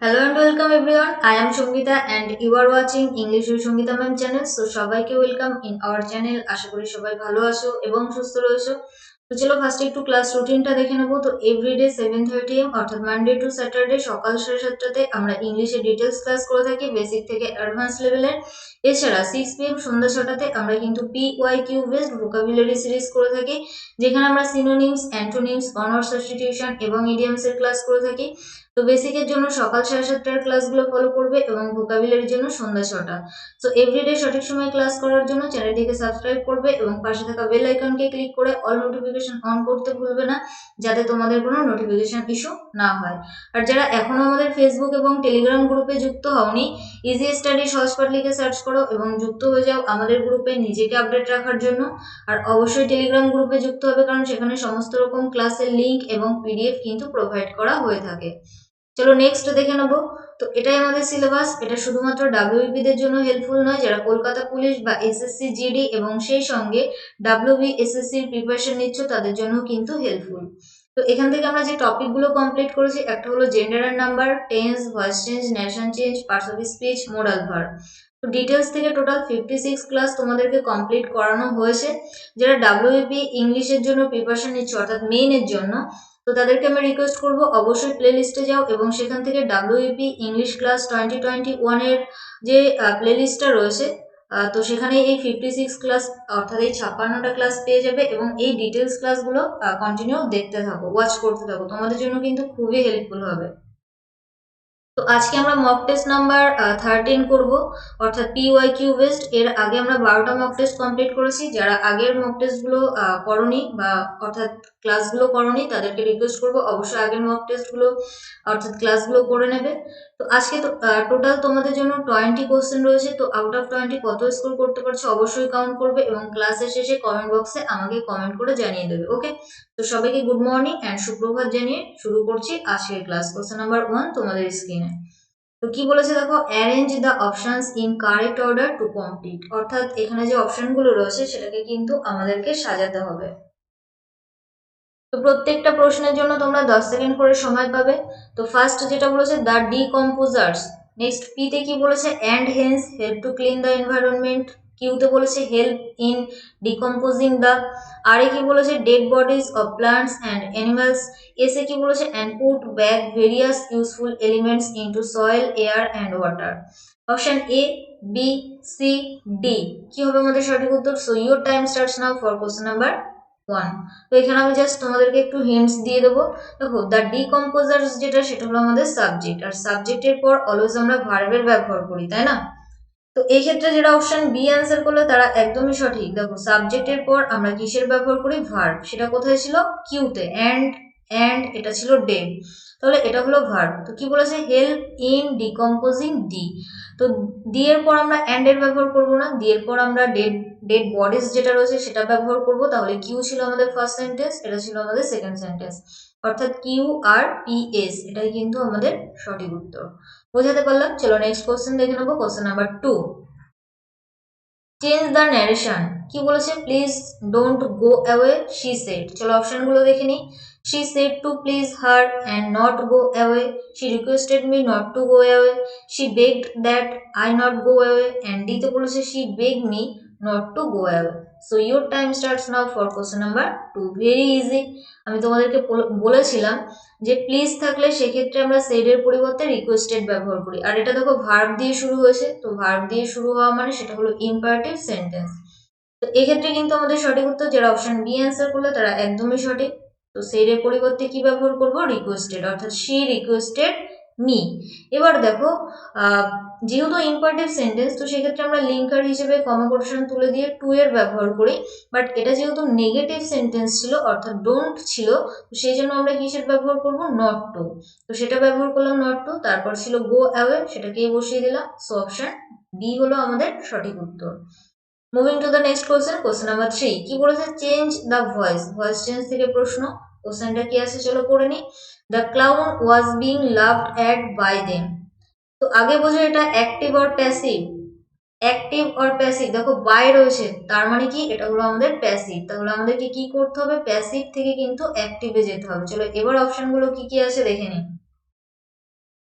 Hello and welcome everyone. I am Shongita and you are watching English with Shongita Ma'am channel. So সবাইকে welcome in our channel. আশা করি সবাই ভালো আছো এবং সুস্থ রয়েছো। তো চলো ফার্স্টে একটু ক্লাস রুটিনটা দেখে নেবো। তো এভরিডে 7:30 am অর্থাৎ মানডে টু স্যাটারডে সকাল 7:30টাতে আমরা ইংলিশের ডিটেলস ক্লাস করে থাকি বেসিক থেকে অ্যাডভান্স লেভেলের। এছাড়া 6 pm সন্ধ্যা 6টাতে আমরা কিন্তু PYQ বেসড ভোকাবুলারি সিরিজ করে থাকি, যেখানে আমরা সিনোনিমস, অ্যান্টোনিমস, অনার্স সাবস্টিটিউশন এবং ইডিয়মস এর ক্লাস করে থাকি। তো বেসিকের জন্য সকাল 7:30টার ক্লাসগুলো ফলো করবে এবং ভোকাবুলারির জন্য সন্ধ্যা 6টা। সো এভরিডে সঠিক সময়ে ক্লাস করার জন্য চ্যানেলটিকে সাবস্ক্রাইব করবে এবং পাশে থাকা বেল আইকনকে ক্লিক করে অল নোটিফিকেশন অন করতে ভুলবে না, যাতে তোমাদের কোনো নোটিফিকেশন ইস্যু না হয়। আর যারা এখনো আমাদের ফেসবুক এবং টেলিগ্রাম গ্রুপে যুক্ত হওনি, ইজি স্টাডি সহজপাঠ লিখে সার্চ করো এবং যুক্ত হয়ে যাও আমাদের গ্রুপে নিজেকে আপডেট রাখার জন্য। আর অবশ্যই টেলিগ্রাম গ্রুপে যুক্ত হবে, কারণ সেখানে সমস্ত রকম ক্লাসের লিঙ্ক এবং পিডিএফ কিন্তু প্রোভাইড করা হয়ে থাকে। চলো নেক্সট দেখে নেবো। তো এটাই আমাদের সিলেবাস। এটা শুধুমাত্র ডাব্লিউবিপি দের জন্য হেল্পফুল নয়, যারা কলকাতা পুলিশ বা এসএসসি জিডি এবং সেই সঙ্গে ডাব্লিউবিএসএসসি এর প্রিপারেশন নিচ্ছ তাদের জন্য কিন্তু হেল্পফুল। তো এখান থেকে আমরা যে টপিকগুলো কমপ্লিট করেছি, একটা হলো gender and number, tense, voice change, narration change, parts of speech, modal verb. তো ডিটেলস থেকে টোটাল 56 ক্লাস তোমাদেরকে কমপ্লিট করানো হয়েছে। যারা ডাব্লিউবিপি ইংলিশের জন্য প্রিপারেশন নিচ্ছ অর্থাৎ মেইনের জন্য, তো তাদেরকে আমি রিকোয়েস্ট করবো অবশ্যই প্লে লিস্টে যাও এবং সেখান থেকে ডাব্লিউইপি ইংলিশ ক্লাস 2021 এর যে প্লে লিস্টটা রয়েছে, তো সেখানে এই 56 ক্লাস অর্থাৎ এই 56টা ক্লাস পেয়ে যাবে এবং এই ডিটেলস ক্লাসগুলো কন্টিনিউ দেখতে থাকো, ওয়াচ করতে থাকো, তোমাদের জন্য কিন্তু খুবই হেল্পফুল হবে। তো আজকে আমরা মক টেস্ট নাম্বার 13 করব, অর্থাৎ PYQ বেসড। এর আগে আমরা 12টা মক টেস্ট কমপ্লিট করেছি। যারা আগের মক টেস্টগুলো করনি বা অর্থাৎ ক্লাসগুলো করনি, তাদেরকে রিকোয়েস্ট করব অবশ্যই আগের মক টেস্টগুলো অর্থাৎ ক্লাসগুলো করে নেবে। তো আজকে তো টোটাল তোমাদের জন্য 20 কোশ্চেন রয়েছে। তো আউট অফ 20 কত স্কোর করতে পারছো অবশ্যই কাউন্ট করবে এবং ক্লাসের শেষে কমেন্ট বক্সে আমাকে কমেন্ট করে জানিয়ে দেবে। ওকে, তো সবাইকে গুড মর্নিং অ্যান্ড সুপ্রভাত জানিয়ে শুরু করছি আজকের ক্লাস। কোশ্চেন নাম্বার 1 তোমাদের স্ক্রিনে। তো কি বলেছে দেখো, arrange the options in correct order to complete, অর্থাৎ এখানে যে অপশনগুলো রয়েছে সেটাকে কিন্তু আমাদেরকে সাজাতে হবে। তো প্রত্যেকটা প্রশ্নের জন্য তোমরা 10 সেকেন্ড করে সময় পাবে। তো ফার্স্ট যেটা বলেছে দ্য ডিকম্পোজার্স, নেক্সট পি তে কি বলেছে and hence help to clean the environment, কিউতে বলেছে হেল্প ইন ডিকম্পোজিং দ্য, আর এ কি বলেছে dead bodies of plants and animals, এসে কি বলেছে and put back various useful elements into soil, air and water. Option A, B, C, D কি হবে আমাদের সঠিক উত্তর? So your time starts now for question number 1। তো এখানে আমি জাস্ট তোমাদেরকে একটু হিন্টস দিয়ে দেবো। দেখো দ্য ডিকম্পোজার্স যেটা, সেটা হলো আমাদের সাবজেক্ট, আর সাবজেক্টের পর অলওয়েজ আমরা ভার্বের ব্যবহার করি, তাই না? তো এই ক্ষেত্রে যেটা অপশন বি অ্যান্সার করলে তারা একদমই সঠিক। দেখো সাবজেক্টের পর আমরা কিসের ব্যবহার করি? ভার্ব। সেটা কোথায় ছিল? কিউতে। অ্যান্ড এটা ছিল ডেড, তাহলে এটা হলো ভার্ব। তো কি বলেছে? Help in ডিকম্পোজিং D. তো ডি এর পর আমরা অ্যান্ড এর ব্যবহার করব না, ডি এর পর আমরা ডেড ডেড বডিজ যেটা রয়েছে সেটা ব্যবহার করব। তাহলে কিউ ছিল আমাদের ফার্স্ট সেন্টেন্স, এটা ছিল আমাদের সেকেন্ড সেন্টেন্স, অর্থাৎ কিউ আর পি এস, এটাই কিন্তু আমাদের সঠিক উত্তর। বোঝাতে পারলাম? চলো নেক্সট কোশ্চেন দেখে নেবো। Question number 2, change the narration. কি বলেছে? Please don't go away she said. চলো অপশনগুলো দেখে নিই। She said to please her and not go away, she requested me not to go away, she begged that I not go away, and ডিতে বলেছে she beg me not to go away. So your time starts now for question number 2। Very easy. আমি তোমাদেরকে বলেছিলাম যে please থাকলে সেক্ষেত্রে আমরা shed এর পরিবর্তে রিকোয়েস্টেড ব্যবহার করি। আর এটা দেখো ভার্ব দিয়ে শুরু হয়েছে, তো ভার্ব দিয়ে শুরু হওয়া মানে সেটা হলো ইম্পারেটিভ সেন্টেন্স। তো এক্ষেত্রে কিন্তু আমাদের সঠিক উত্তর, যারা অপশন বি অ্যান্সার করলে তারা একদমই সঠিক। তো সেড এর পরিবর্তে কি ব্যবহার করব? রিকোয়েস্টেড, অর্থাৎ শি রিকোয়েস্টেড মি। এবার দেখো যেহেতু ইম্পারেটিভ সেন্টেন্স, তো সেক্ষেত্রে আমরা লিঙ্কার হিসেবে কমা কোটেশন তুলে দিয়ে টু এর ব্যবহার করি। বাট এটা যেহেতু নেগেটিভ সেন্টেন্স ছিল অর্থাৎ ডোন্ট ছিল, তো সেই জন্য আমরা কিসের ব্যবহার করব? Not to. তো সেটা ব্যবহার করলাম নট টু। তারপর ছিল গো অ্যাওয়ে, সেটাকেই বসিয়ে দিলাম। সো অপশন বি হলো আমাদের সঠিক উত্তর। Moving to the next question, question number 3। কি বলেছে? Change the voice. Voice change থেকে প্রশ্ন। কোশ্চেনটা কি আছে চলো পড়ে নি। The clown was being loved at by them. তো আগে বোঝো এটা active or passive. Active or passive, দেখো বাই রয়েছে, তার মানে কি এটা হলো আমাদের প্যাসিভ। তাহলে আমাদেরকে কি করতে হবে? প্যাসিভ থেকে কিন্তু অ্যাক্টিভে যেতে হবে। চলো এবার অপশনগুলো কি কি আছে দেখে নিই।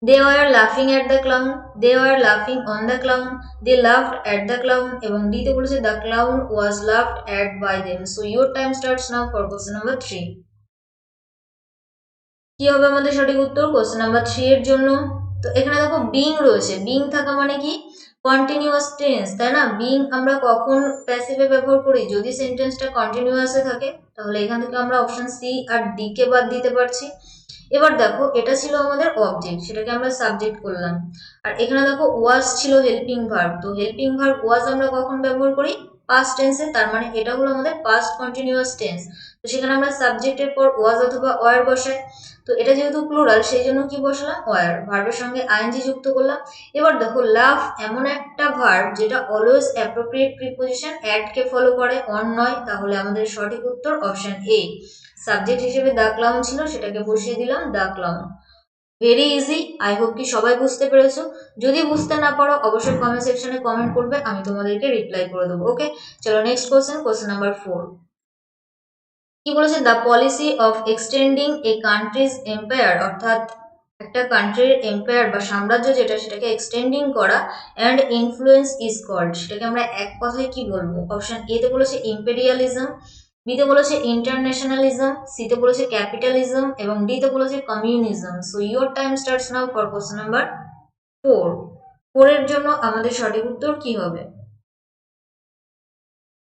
They were laughing at the clown, they were laughing on the clown, they laughed at the clown এবং D তে বলেছে the clown was laughed at by them. So your time starts now for question number 3. কি হবে আমাদের সঠিক উত্তর question number 3 এর জন্য? তো এখানে দেখো বিং রয়েছে, বিং থাকা মানে কি কন্টিনিউয়াস টেন্স, তাই না? বিং আমরা কখন প্যাসিভে ব্যবহার করি? যদি সেন্টেন্সটা কন্টিনিউয়াসে থাকে, তাহলে এখান থেকে আমরা অপশন সি আর ডি কে বাদ দিতে পারছি। এবার দেখো এটা ছিল আমাদের অবজেক্ট, সেটাকে আমরা সাবজেক্ট করলাম। আর এখানে দেখো ওয়াজ ছিল হেল্পিং ভার্ব, তো হেল্পিং ভার্ব ওয়াজ আমরা কখন ব্যবহার করি? পাস্ট টেন্সে, তার মানে এটা হলো আমাদের পাস্ট কন্টিনিউয়াস টেন্স। তো সেখানে আমরা সাবজেক্টের পর ওয়াজ অথবা ওয়ার বসাই। তো এটা যেহেতু প্লুরাল সেই জন্য কি বসালাম? ওয়ার। ভার্বের সঙ্গে আইএনজি যুক্ত করলাম। এবার দেখো লাভ এমন একটা ভার্ব যেটা always appropriate preposition at K follow করে, অন নয়। তাহলে আমাদের সঠিক উত্তর অপশন এ। সাবজেক্ট হিসেবে দা ক্লাউন ছিল, সেটাকে বসিয়ে দিলাম the clown. Very easy. I hope কি সবাই বুঝতে পেরেছো? যদি বুঝতে না পারো অবশ্যই কমেন্ট সেকশনে কমেন্ট করবে, আমি তোমাদেরকে রিপ্লাই করে দেবো। ওকে, চলো নেক্সট কোশ্চেন নাম্বার 4। কি বলেছে? The policy of extending A countries empire, অর্থাৎ একটা কান্ট্রির এম্পায়ার বা সাম্রাজ্য যেটা, সেটাকে এক্সটেন্ডিং করা অ্যান্ড ইনফ্লুয়েন্স ইজ কল্ড। সেটাকে আমরা এক কথায় কি বলবো? অপশন এ তে বলেছে ইম্পেরিয়ালিজম, বি তে বলেছে ইন্টারন্যাশনালিজম, সি তে বলেছে ক্যাপিটালিজম এবং ডি তে বলেছে communism. So your time starts now for question number 4। 4 এর জন্য আমাদের সঠিক উত্তর কি হবে?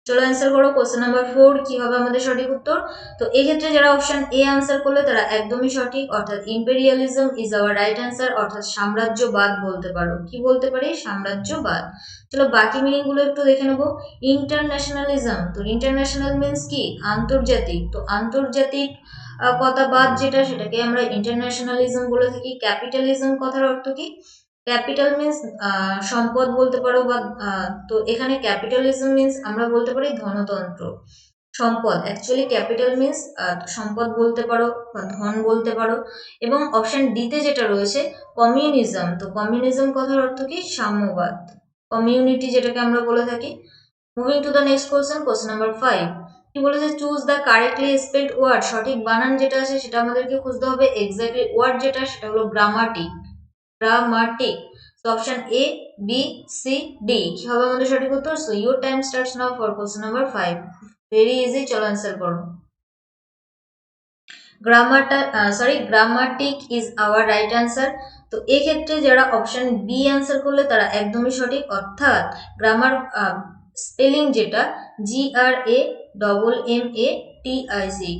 চলো অ্যান্সার করো কোশ্চেন নাম্বার 4 কি হবে আমাদের সঠিক উত্তর? তো এই ক্ষেত্রে যারা অপশন এ অ্যান্সার করলে তারা একদমই সঠিক, অর্থাৎ imperialism is our right answer, অর্থাৎ সাম্রাজ্যবাদ বলতে পারো। কি বলতে পারি? সাম্রাজ্যবাদ। চলো বাকি মিনিং গুলো একটু দেখে নেবো। ইন্টারন্যাশনালিজম, তো ইন্টারন্যাশনাল মিন্স কি? আন্তর্জাতিক। তো আন্তর্জাতিক কথাবাদ যেটা, সেটাকে আমরা ইন্টারন্যাশনালিজম বলে থাকি। ক্যাপিটালিজম কথার অর্থ কি? ক্যাপিটাল মিন্স সম্পদ বলতে পারো, বা তো এখানে ক্যাপিটালিজম মিন্স আমরা বলতে পারি ধনতন্ত্র। সম্পদ, অ্যাকচুয়ালি ক্যাপিটাল মিন্স সম্পদ বলতে পারো বা ধন বলতে পারো। এবং অপশন ডি তে যেটা রয়েছে কমিউনিজম, তো কমিউনিজম কথার অর্থ কি? সাম্যবাদ, কমিউনিটি যেটাকে আমরা বলে থাকি। Moving to the next question number 5। কি বলেছে? Choose the correctly spelled word, সঠিক বানান যেটা আছে সেটা আমাদেরকে খুঁজতে হবে। এক্স্যাক্টলি ওয়ার্ড যেটা, সেটা হলো grammatic, grammatic. So option A, B, C, D কি হবে আমাদের সঠিক উত্তর? So your time starts now for question number 5. Very easy, চলো অ্যান্সার করো। Grammatic is our right answer. তো এই ক্ষেত্রে যারা অপশন বি অ্যান্সার করলে তারা একদমই সঠিক, অর্থাৎ গ্রামার স্পেলিং যেটা GRAMMATIC।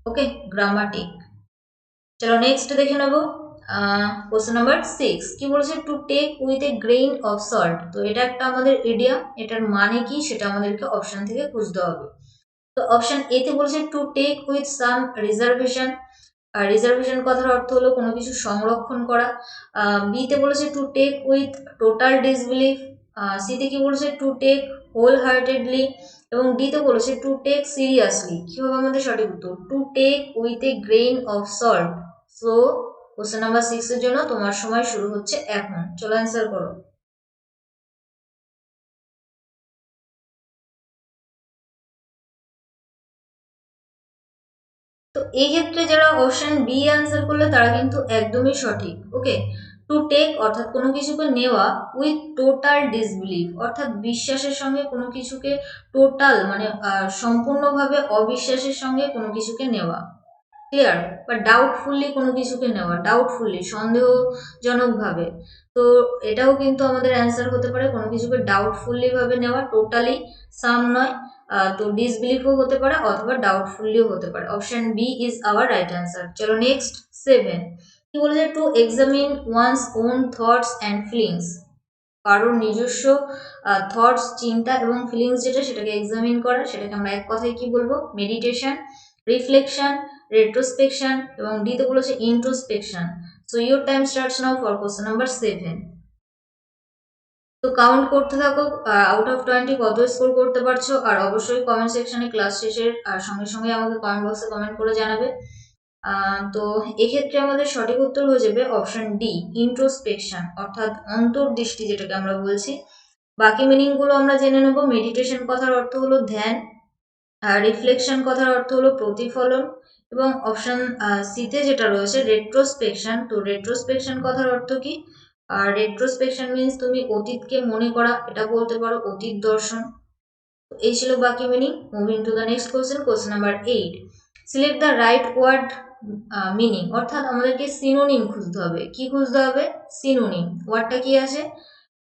Okay, grammatic. চলো নেক্সট দেখে নেবো কোশ্চেন নাম্বার 6। কি বলেছে? To take with a grain of salt, তো এটা একটা আমাদের ইডিয়াম, এটার মানে কি সেটা আমাদেরকে অপশন থেকে খুঁজতে হবে। তো অপশন এ তে বলেছে to take with some reservation, আর রিজার্ভেশন কথার অর্থ হলো কোনো কিছু সংরক্ষণ করা। বি তে বলেছে to take with total disbelief, C তে কি বলেছে? টু টেক হোল হার্টেডলি এবং ডি তে বলেছে টু টেক সিরিয়াসলি। কি হবে আমাদের সঠিক উত্তর? To take with a grain of salt. So question number 6 এর জন্য তোমার সময় শুরু হচ্ছে এখন, চলো অ্যান্সার করো। তো এই ক্ষেত্রে যারা অপশন বি অ্যান্সার করলে তারা কিন্তু একদমই সঠিক। ওকে, টু টেক অর্থাৎ কোনো কিছুকে নেওয়া, উইথ টোটাল ডিসবিলিভ অর্থাৎ বিশ্বাসের সঙ্গে কোনো কিছুকে, টোটাল মানে সম্পূর্ণভাবে অবিশ্বাসের সঙ্গে কোনো কিছুকে নেওয়া, ক্লিয়ার? বা ডাউটফুলি কোনো কিছুকে নেওয়া, ডাউটফুলি সন্দেহজনকভাবে। তো এটাও কিন্তু আমাদের অ্যান্সার হতে পারে, কোনো কিছুকে ডাউটফুলি ভাবে নেওয়া, টোটালি সাম নয়। তো ডিসবিলিভও হতে পারে অথবা ডাউটফুলিও হতে পারে। Option B is our right answer. চলো নেক্সট 7। কি বলেছে? To examine one's own thoughts and feelings, কারোর নিজস্ব থটস, চিন্তা এবং ফিলিংস যেটা, সেটাকে এক্সামিন করা, সেটাকে আমরা এক কথায় কি বলবো? মেডিটেশন, রিফ্লেকশন, রেট্রোস্পেকশন এবং ডি তে বলেছে introspection. So your time starts now for question number 7। তো কাউন্ট করতে থাকো আউট অফ 20 কত স্কোর করতে পারছো, আর অবশ্যই কমেন্ট সেকশনে ক্লাস শেষের সঙ্গে সঙ্গে আমাকে কমেন্ট বক্সে কমেন্ট করে জানাবে। তো এক্ষেত্রে আমাদের সঠিক উত্তর হয়ে যাবে অপশন ডি, ইন্ট্রোস্পেকশন, অর্থাৎ অন্তর্দৃষ্টি যেটাকে আমরা বলছি। বাকি মিনিং গুলো আমরা জেনে নেব। মেডিটেশন কথার অর্থ হলো ধ্যান, রিফ্লেকশন কথার অর্থ হলো প্রতিফলন এবং অপশন সিতে যেটা রয়েছে রেট্রোস্পেকশন, তো রেট্রোস্পেকশন কথার অর্থ কি? আর রেট্রোস্পেকশন মিন্স তুমি অতীতকে মনে করা, এটা বলতে পারো অতীত দর্শন। তো এই ছিল বাকি meaning. Moving to the next question, question number 8। Select the right word meaning, অর্থাৎ আমাদেরকে সিনোনিম খুঁজতে হবে। কি খুঁজতে হবে? সিনোনিম। ওয়ার্ডটা কি আছে?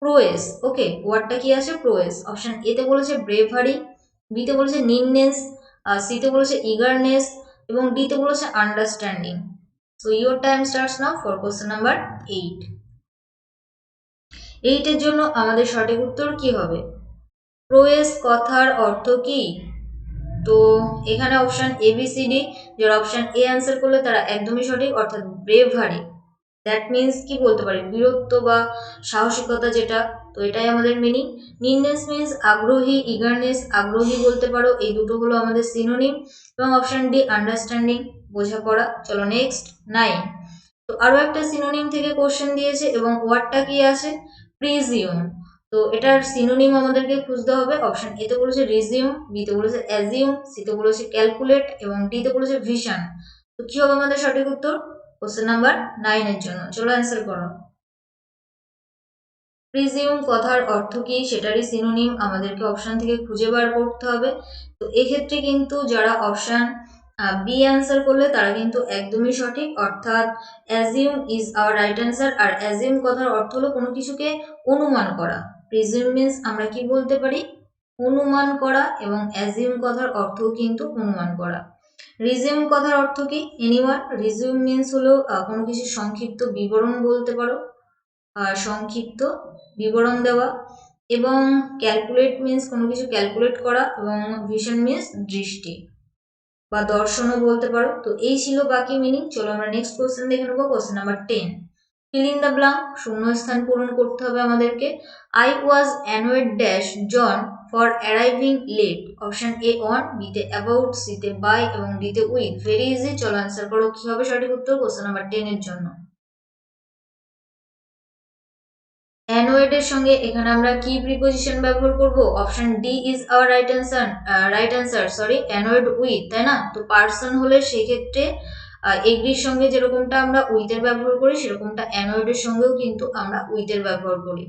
প্রোয়েস। ওকে, ওয়ার্ডটা কি আছে? প্রোয়েস। অপশন এতে বলেছে ব্রেভারি, বিতে বলেছে নিমনেস, সিতে বলেছে ইগারনেস এবং ডিতে বলেছে understanding. So your time starts now for question number 8। 8 এর জন্য আমাদের সঠিক উত্তর কি হবে? প্রোয়েস কথার অর্থ কি? তো এখানে option A B C D, যারা অপশন এ অ্যান্সার করলে তারা একদমই সঠিক, অর্থাৎ ব্রেভারি। দ্যাট মিন্স কি বলতে পারি? বীরত্ব বা সাহসিকতা যেটা, তো এটাই আমাদের মিনিং। নিমনেস মিন্স আগ্রহী, ইগারনেস আগ্রহী বলতে পারো, এই দুটো হলো আমাদের সিনোনিম। এবং অপশন ডি আন্ডারস্ট্যান্ডিং, বোঝাপড়া। চলো নেক্সট 9। তো আরো একটা সিনোনিম থেকে কোশ্চেন দিয়েছে এবং ওয়ার্ডটা কি আছে? প্রিজিউম। তো এটার সিনোনিম আমাদেরকে খুঁজতে হবে। অপশন এতে বলেছে রিজিউম, বিতে বলেছে অ্যাজিউম, সিতে বলেছে ক্যালকুলেট এবং ডিতে বলেছে ভিশন। তো কি হবে আমাদের সঠিক উত্তর কোশ্চেন নাম্বার 9 এর জন্য? চলো অ্যান্সার করো। প্রিজিউম কথার অর্থ কি সেটারই সিনোনিম আমাদেরকে অপশন থেকে খুঁজে বার করতে হবে। তো এক্ষেত্রে কিন্তু যারা অপশন বি অ্যান্সার করলে তারা কিন্তু একদমই সঠিক, অর্থাৎ assume is our right answer. আর অ্যাজিউম কথার অর্থ হলো কোনো কিছুকে অনুমান করা। প্রিজিউম মিন্স আমরা কি বলতে পারি? অনুমান করা, এবং অ্যাজিউম কথার অর্থও কিন্তু অনুমান করা। রিজিউম কথার অর্থ কি? এনিওয়ান? রিজিউম মিন্স হলো কোনো কিছু সংক্ষিপ্ত বিবরণ বলতে পারো, সংক্ষিপ্ত বিবরণ দেওয়া। এবং ক্যালকুলেট মিন্স কোনো কিছু ক্যালকুলেট করা, এবং ভিশন মিন্স দৃষ্টি বা দর্শনও বলতে পারো। তো এই ছিল বাকি মিনিং। চলো আমরা নেক্সট কোশ্চেন দেখে নেবো, question number 10। Fill in the blank, শূন্যস্থান পূরণ করতে হবে আমাদেরকে। I was annoyed dash John for arriving late. Option A on, বিতে অ্যাবাউট, সিতে বাই এবং ডিতে উইথ। ভেরি ইজি, চলো অ্যান্সার করো। কি হবে সঠিক উত্তর কোশ্চেন নাম্বার 10 এর জন্য? অ্যানোয়েড এর সঙ্গে এখানে আমরা কি প্রিপোজিশন ব্যবহার করব? Option D is our right answer, sorry, annoyed with, তাই না? তো পার্সন হলে সেক্ষেত্রে এগ্রির সঙ্গে যেরকমটা আমরা উইথের ব্যবহার করি, সেরকমটা অ্যানোয়েড এর সঙ্গেও কিন্তু আমরা উইথের ব্যবহার করি।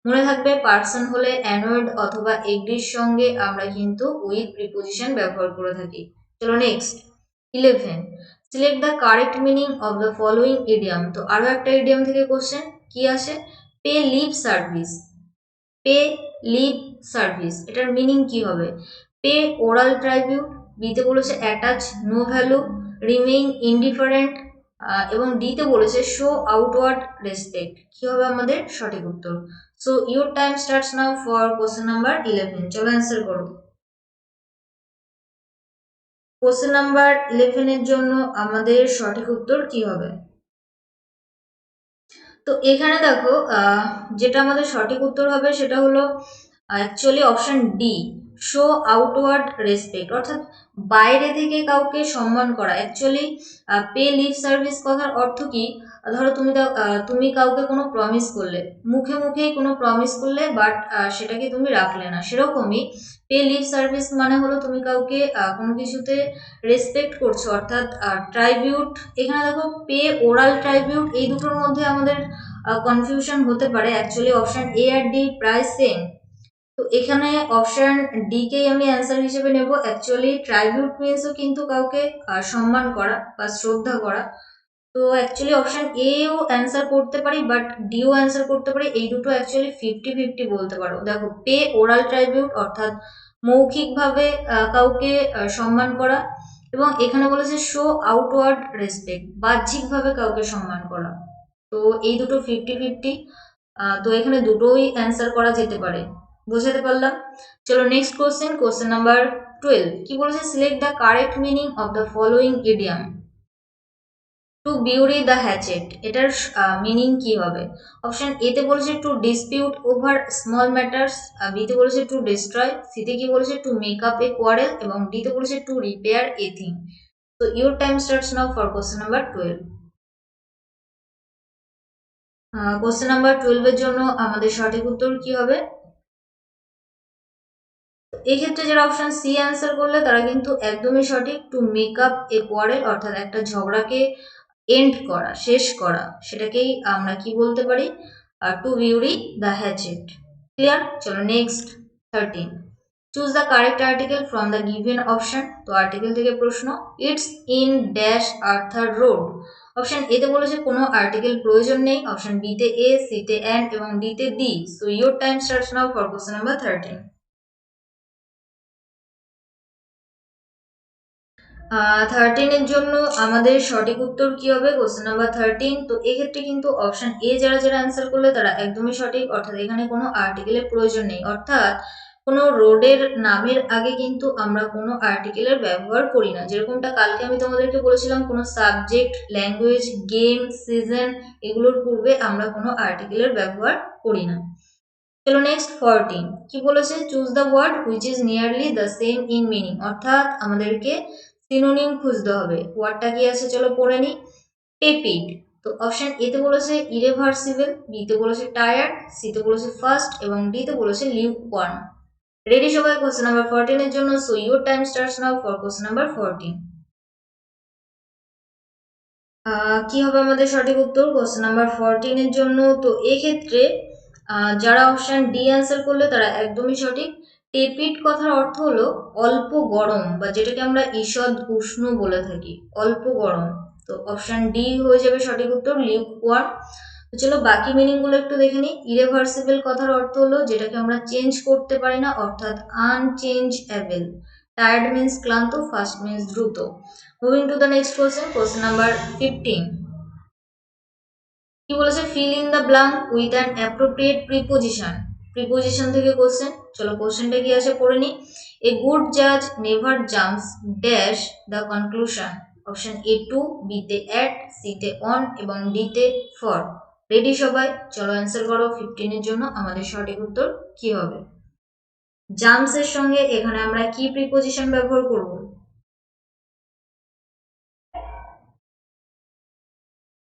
মনে থাকবে, পার্সন হলে অ্যানোয়েড অথবা এগ্রির সঙ্গে আমরা কিন্তু উইথ প্রিপোজিশন ব্যবহার করে থাকি। চলো next 11। Select the correct meaning of the following idiom. তো আরো একটা ইডিয়াম থেকে কোশ্চেন কি আসে? Pay lip service. Pay lip service, এটার মিনিং কি হবে? পে ওরাল ট্রাইবিউট, বিতে বলেছে attach no value, remain indifferent এবং ডিতে বলেছে শো আউটওয়ার্ড রেসপেক্ট। কি হবে আমাদের সঠিক উত্তর? So your time starts now for question number 11। চলো অ্যান্সার করো। কোশ্চেন নাম্বার 11 এর জন্য আমাদের সঠিক উত্তর কি হবে? তো এখানে দেখো, যেটা আমাদের সঠিক উত্তর হবে সেটা হলো actually option D, show outward respect, অর্থাৎ বাইরে থেকে কাউকে সম্মান করা। অ্যাকচুয়ালি পে লিভ সার্ভিস কথার অর্থ কি? ধরো তুমি কাউকে কোনো প্রমিস করলে, মুখে মুখেই কোনো প্রমিস করলে, বাট সেটাকে তুমি রাখলে না, সেরকমই পে লিভ সার্ভিস মানে হলো তুমি কাউকে কোনো কিছুতে রেসপেক্ট করছো, অর্থাৎ ট্রাইবিউট। এখানে দেখো পে ওরাল ট্রাইবিউট, এই দুটোর মধ্যে আমাদের কনফিউশন হতে পারে। অ্যাকচুয়ালি অপশন এ আর ডি প্রায় সেম, তো এখানে অপশন ডি কেই আমি অ্যান্সার হিসেবে নেব। অ্যাকচুয়ালি ট্রাইবিউট মিন্সও কিন্তু কাউকে সম্মান করা বা শ্রদ্ধা করা। তো অ্যাকচুয়ালি অপশন এও অ্যান্সার করতে পারি, বাট ডিও অ্যান্সার করতে পারি। এই দুটো অ্যাকচুয়ালি 50-50 বলতে পারো। দেখো, পে ওরাল ট্রাইবিউট অর্থাৎ মৌখিকভাবে কাউকে সম্মান করা, এবং এখানে বলেছে শো আউটওয়ার্ড রেসপেক্ট, বাহ্যিকভাবে কাউকে সম্মান করা। তো এই দুটো 50-50, তো এখানে দুটোই অ্যান্সার করা যেতে পারে। বোঝাতে পারলাম? চলো নেক্সট কোশ্চেন, কোশ্চেন নাম্বার 12। কি বলেছে? Select the correct meaning of the following idiom. To bury the hatchet, এটার মিনিং কি হবে? অপশন এতে বলেছে to dispute over small matters, বিতে বলেছে টু ডিস্ট্রয়, সিতে কি বলেছে to make up a quarrel এবং ডিতে বলেছে টু রিপেয়ার এ থিং। তো your time starts now for question number 12। Question number 12 এর জন্য আমাদের সঠিক উত্তর কি হবে? এক্ষেত্রে যারা অপশন সি অ্যান্সার করলে তারা কিন্তু একদমই সঠিক। Two make up a quarrel, অর্থাৎ একটা ঝগড়াকে এন্ড করা, শেষ করা, সেটাকেই আমরা কি বলতে পারি, to bury the hatchet. Clear? চলো next 13। Choose the correct article from the given option. তো আর্টিকেল থেকে প্রশ্ন। It's in dash Arthur road. Option A তে বলেছে কোনো আর্টিকেল প্রয়োজন নেই, অপশন বি তে এ, সি তে অ্যান্ড এবং ডি তে the. So your time starts now for question number 13। 13 এর জন্য আমাদের সঠিক উত্তর কি হবে? Question number 13। তো এক্ষেত্রে কিন্তু অপশন এ যারা যারা অ্যান্সার করলে তারা একদমই সঠিক, অর্থাৎ এখানে কোনো আর্টিকেলের প্রয়োজন নেই। অর্থাৎ কোনো রোডের নামের আগে কিন্তু আমরা কোনো আর্টিকেলের ব্যবহার করি না। যেরকমটা কালকে আমি তোমাদেরকে বলেছিলাম, কোনো সাবজেক্ট, ল্যাঙ্গুয়েজ, গেম, সিজন, এগুলোর পূর্বে আমরা কোনো আর্টিকেলের ব্যবহার করি না। চলো নেক্সট 14। কি বলেছে? Choose the word which is nearly the same in meaning. অর্থাৎ আমাদেরকে সিনোনিম খুঁজতে হবে। ওয়ার্ডটা কি আছে চলো পড়ে নি। টেপিড। তো অপশন এ তে বলেছে ইরিভার্সিবল, বি তে বলেছে টায়ার্ড, সি তে বলেছে ফার্স্ট এবং ডি তে বলেছে লিউকওয়ার্ম। রেডি সবাই কোশ্চেন নাম্বার 14 এর জন্য? So your time starts now for question number 14। কি হবে আমাদের সঠিক উত্তর কোশ্চেন নাম্বার 14 এর জন্য? তো এক্ষেত্রে যারা অপশন ডি অ্যান্সার করলে তারা একদমই সঠিক। টেপিড কথার অর্থ হলো অল্প গরম, বা যেটাকে আমরা ঈষৎ উষ্ণ বলে থাকি, অল্প গরম। তো অপশন ডি হয়ে যাবে সঠিক উত্তর, লিউকওয়ার্ম। তো চলো বাকি মিনিং গুলো একটু দেখে নিই। ইরিভার্সিবল কথার অর্থ হলো যেটাকে আমরা চেঞ্জ করতে পারি না, অর্থাৎ আনচেঞ্জএবল। টায়ার্ড মিন্স ক্লান্ত, ফাস্ট মিন্স দ্রুত। Moving to the next question, question number 15। কি বলেছে? Fill in the blank with an appropriate preposition. Preposition থেকে কোশ্চেন। চলো কোশ্চেনটা কি আছে পড়ে নি। এ গুড জাজ never jumps dash the conclusion. Option A to, B তে অ্যাট, সি তে অন এবং ডি তে ফর। রেডি সবাই? চলো অ্যান্সার করো। 15 এর জন্য আমাদের সঠিক উত্তর কি হবে? জাম্পস এর সঙ্গে এখানে আমরা কি প্রিপোজিশন ব্যবহার করব?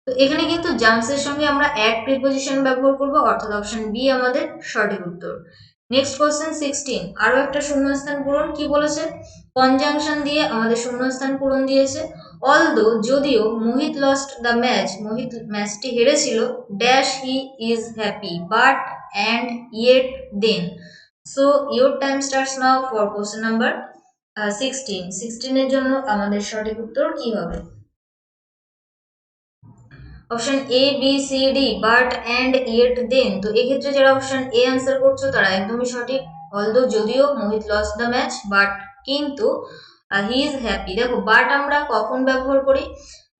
তো এখানে কিন্তু জাম্পস এর সঙ্গে আমরা অ্যাড প্রিপোজিশন ব্যবহার করব, অর্থাৎ অপশন বি আমাদের সঠিক উত্তর। Next question 16। আরো একটা শূন্যস্থান পূরণ। কি বলেছে? কনজাংশন দিয়ে আমাদের শূন্যস্থান পূরণ দিয়েছে। অলদো, যদিও, Mohit lost the match, Mohit ম্যাচটি হেরেছিল, dash he is happy, but, and, yet, then. So your time starts now for question number 16। 16 এর জন্য আমাদের সঠিক উত্তর কি হবে? Option A, B, C, D, but, and, yet, then. তো এক্ষেত্রে যারা অপশন এ অ্যান্সার করছো তারা একদমই সঠিক। অলদো, যদিও, মোহিত লস দ্য ম্যাচ, বাট, কিন্তু, হি ইজ হ্যাপি। দেখো বাট আমরা কখন ব্যবহার করি?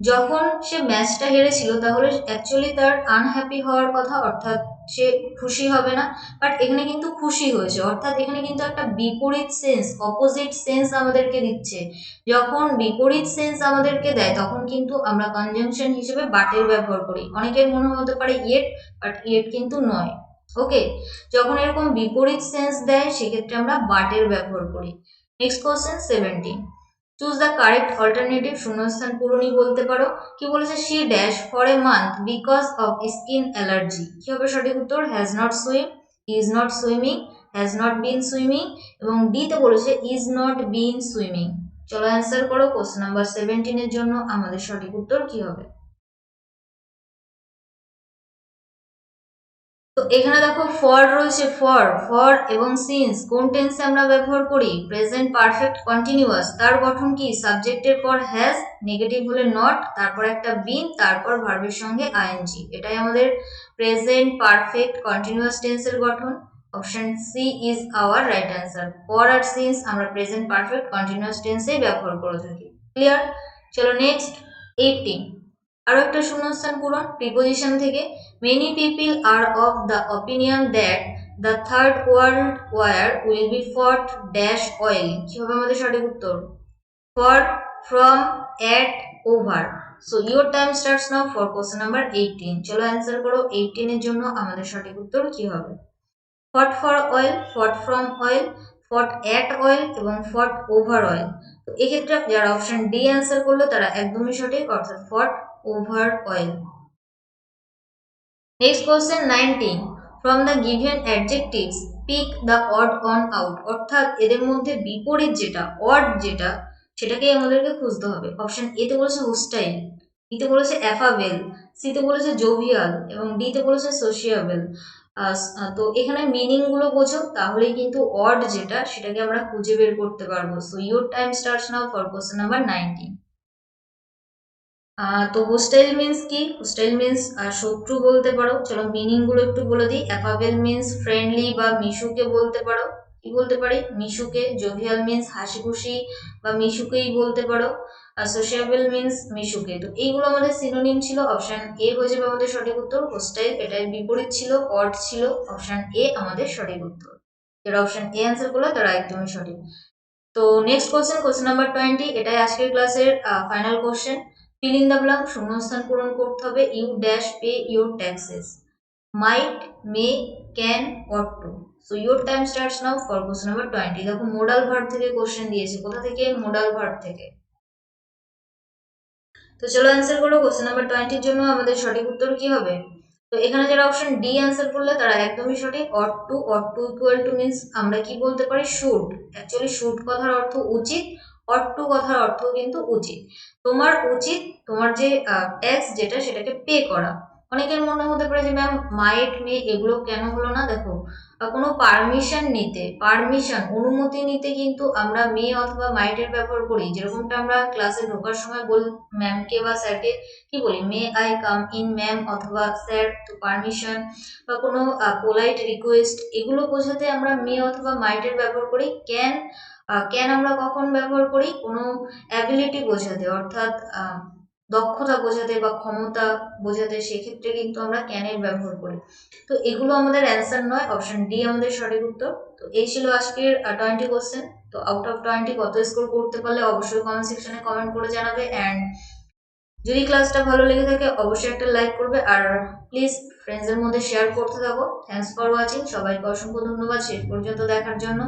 যখন সে ম্যাচটা হেরেছিল, তাহলে অ্যাকচুয়ালি তার আনহ্যাপি হওয়ার কথা, অর্থাৎ সে খুশি হবে না। বাট এখানে কিন্তু খুশি হয়েছে, অর্থাৎ এখানে কিন্তু একটা বিপরীত সেন্স, অপোজিট সেন্স আমাদেরকে দিচ্ছে। যখন বিপরীত সেন্স আমাদেরকে দেয় তখন কিন্তু আমরা কনজাংশন হিসেবে বাটের ব্যবহার করি। অনেকের মনে হতে পারে ইয়েট, বাট ইয়েট কিন্তু নয়। ওকে, যখন এরকম বিপরীত সেন্স দেয় সেক্ষেত্রে আমরা বাটের ব্যবহার করি। Next question 17। Choose the correct alternative. শূন্যস্থান পূরণই বলতে পারো। কি বলেছে? She dash for a month because of skin allergy. কি হবে সঠিক উত্তর? Has not swim, is not swimming, has not been swimming এবং ডি তে বলেছে ইজ নট বিন সুইমিং। চলো অ্যান্সার করো। কোশ্চেন নাম্বার 17 এর জন্য আমাদের সঠিক উত্তর কি হবে? তো এখানে দেখো ফর রয়েছে। ফর, ফর এবং সিন্স কোন টেন্সে আমরা ব্যবহার করি? Present perfect continuous. তার গঠন কি? সাবজেক্টের পর হ্যাজ, নেগেটিভ হলে নট, তারপর একটা বিন, তারপর ভার্বের সঙ্গে আইএনজি। এটাই আমাদের প্রেজেন্ট পারফেক্ট কন্টিনিউয়াস টেন্সের গঠন। Option C is our right answer. For are since আমরা প্রেজেন্ট পারফেক্ট কন্টিনিউয়াস টেন্সেই ব্যবহার করে থাকি। ক্লিয়ার? চলো নেক্সট 18। আরো একটা শূন্যস্থান পূরণ প্রিপোজিশন থেকে। Many people are of the opinion that the third world war will be fought dash oil. কি হবে আমাদের সঠিক উত্তর? For, from, at, over. So your time starts now for question number 18। চলো অ্যান্সার করো। 18 এর জন্য আমাদের সঠিক উত্তর কি হবে? ফট ফর অয়েল, ফট ফ্রম অয়েল, ফট অ্যাট অয়েল এবং ফট ওভার অয়েল। তো এক্ষেত্রে যারা অপশন ডি অ্যান্সার করলো তারা একদমই সঠিক, অর্থাৎ fought over oil. Next question 19. From the given adjectives, pick the odd one out, অর্থাৎ এদের মধ্যে বিপরীত যেটা, অড যেটা, সেটাকেই আমাদেরকে খুঁজতে হবে। অপশন এ তে বলেছে হোস্টাইল, বি তে বলেছে অ্যাফাবেল, সি তে বলেছে জোভিয়াল এবং ডি তে বলেছে সোশিয়াবেল। তো এখানে মিনিং গুলো বোঝো, তাহলেই কিন্তু অড যেটা সেটাকে আমরা খুঁজে বের করতে পারবো। So your time starts now for question number 19। তো হোস্টাইল মিন্স কি? হোস্টাইল মিন্স শত্রু বলতে পারো। চলো মিনিং গুলো একটু বলে দিই। অ্যাফাবেল মিন্স ফ্রেন্ডলি বা মিশুকে বলতে পারো। কি বলতে পারি? মিশুকে। জোভিয়াল মিন্স হাসি খুশি বা মিশুকেই বলতে পারো। আর সোশিয়াবেল মিন্স মিশুকে। তো এইগুলো আমাদের সিনোনিম ছিল। অপশন এ হয়ে যাবে আমাদের সঠিক উত্তর। হোস্টাইল এটার বিপরীত ছিল, অড ছিল। অপশন এ আমাদের সঠিক উত্তর। যারা অপশন এ অ্যান্সার করলো তারা একদমই সঠিক। তো নেক্সট কোশ্চেন, কোশ্চেন নাম্বার 20, এটাই আজকের ক্লাসের final question. Fill in the blank, শূন্যস্থান পূরণ করতে হবে। You dash pay your taxes, might, may, can, ought to. So your time starts now for question number 20। দেখো মোডাল ভার্ব থেকে কোশ্চেন দিয়েছে। কোথা থেকে? মোডাল ভার্ব থেকে। তো চলো অ্যান্সার করো। কোশ্চেন নাম্বার 20 এর জন্য আমাদের সঠিক উত্তর কি হবে? তো এখানে যারা অপশন ডি অ্যান্সার করলে তারা একদমই সঠিক। Ought to, ought to equal to means আমরা কি বলতে পারি? শুড। অ্যাকচুয়ালি শুড কথার অর্থ উচিত, অট টু কথার অর্থ কিন্তু উচিত। তোমার উচিত তোমার যে ট্যাক্স যেটা সেটাকে পে করা। অনেকের মনে হতে পারে যে ম্যাম মাইট, মে এগুলো কেন হলো না? দেখো কোনো পারমিশন নিতে, পারমিশন অনুমতি নিতে কিন্তু আমরা মে অথবা মাইটের ব্যবহার করি। যেরকমটা আমরা ক্লাসে ঢোকার সময় ম্যামকে বা স্যারকে কি বলি? May I come in ma'am অথবা স্যার। তো পারমিশন বা কোনো পোলাইট রিকোয়েস্ট এগুলো বোঝাতে আমরা মে অথবা মাইটের ব্যবহার করি। ক্যান, ক্যান আমরা কখন ব্যবহার করি? কোনো অ্যাবিলিটি বোঝাতে, অর্থাৎ দক্ষতা বোঝাতে বা ক্ষমতা বোঝাতে, সেক্ষেত্রে কিন্তু আমরা ক্যানের ব্যবহার করি। তো এগুলো আমাদের অ্যান্সার নয়। অপশন ডি আমাদের সঠিক উত্তর। তো এই ছিল আজকের 20 কোশ্চেন। তো আউট অফ 20 কত স্কোর করতে পারলে অবশ্যই কমেন্ট সেকশনে কমেন্ট করে জানাবে। অ্যান্ড যদি ক্লাসটা ভালো লেগে থাকে অবশ্যই একটা লাইক করবে, আর প্লিজ ফ্রেন্ডসদের মধ্যে শেয়ার করতে থাকো। Thanks for watching. সবাইকে অসংখ্য ধন্যবাদ শেষ পর্যন্ত দেখার জন্য।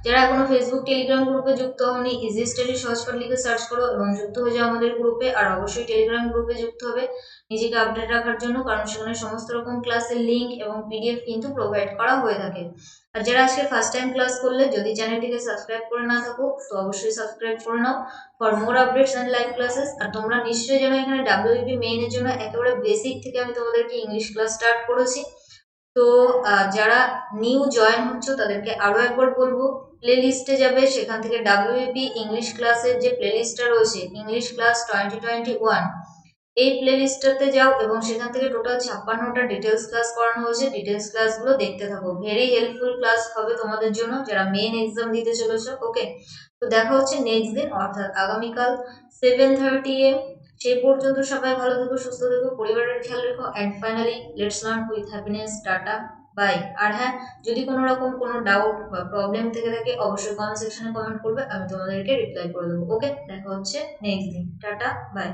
যারা এখনো ফেসবুক টেলিগ্রাম গ্রুপে যুক্ত হওনি, ইজি স্টাডি সহজপাঠ লিখে সার্চ করো এবং যুক্ত হয়ে যাও আমাদের গ্রুপে। আর অবশ্যই টেলিগ্রাম গ্রুপে যুক্ত হবে নিজেকে আপডেট রাখার জন্য, কারণ সেখানে সমস্ত রকম ক্লাসের লিঙ্ক এবং পিডিএফ কিন্তু প্রোভাইড করা হয়ে থাকে। আর যারা আজকে ফার্স্ট টাইম ক্লাস করলে, যদি চ্যানেলটিকে সাবস্ক্রাইব করে না থাকো তো অবশ্যই সাবস্ক্রাইব করে নাও for more updates and live classes. আর তোমরা নিশ্চয়ই জানো এখানে ডাব্লিউবিপি মেইনের জন্য একেবারে বেসিক থেকে আমি তোমাদেরকে ইংলিশ ক্লাস স্টার্ট করেছি। তো যারা নিউ জয়েন হচ্ছ তাদেরকে আরো একবার বলবো, প্লে লিস্টে যাবে, সেখান থেকে ডাব্লিউপি ইংলিশ ক্লাসের যে প্লে লিস্টটা রয়েছে, ইংলিশ ক্লাস 2021, এই প্লে লিস্টটাতে যাও এবং সেখান থেকে টোটাল 56টা ডিটেলস ক্লাস করানো হয়েছে। ডিটেলস ক্লাসগুলো দেখতে থাকো। ভেরি হেল্পফুল ক্লাস হবে তোমাদের জন্য যারা মেন এক্সাম দিতে চলেছো। ওকে, তো দেখা হচ্ছে নেক্সট দিন, অর্থাৎ আগামীকাল 7:30 AM। সেই পর্যন্ত সবাই ভালো থেকো, সুস্থ থেকো, পরিবারের খেয়াল রেখো। And finally let's learn with happiness. Tata, bye. আর হ্যাঁ, যদি কোনো রকম কোনো ডাউট বা প্রবলেম থেকে থাকে অবশ্যই কমেন্ট সেকশনে কমেন্ট করবে, আমি তোমাদেরকে রিপ্লাই করে দেবো। ওকে, দেখা হচ্ছে নেক্সট দিন। Tata, by.